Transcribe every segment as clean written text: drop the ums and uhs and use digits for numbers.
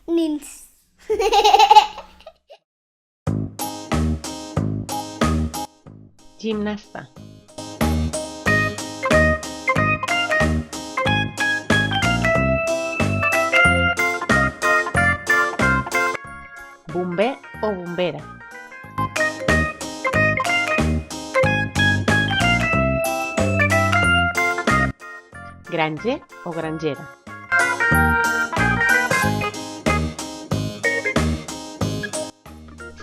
Nins. Gimnasta. Bomber o bombera. Granger o grangera.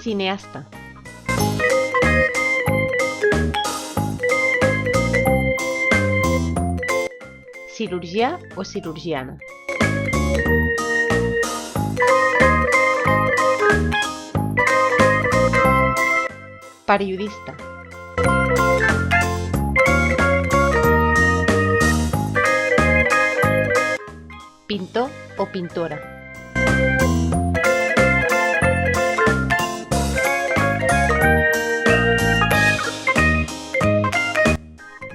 Cineasta. Cirurgià o cirurgiana. Periodista. Pintor o pintora.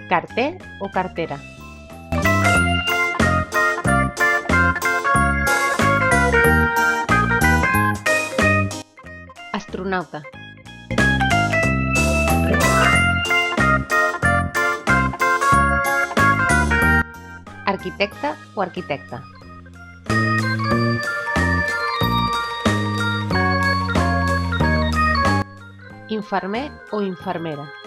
Carter o cartera. Astronauta. Arquitecte o arquitecta. Infermer o infermera.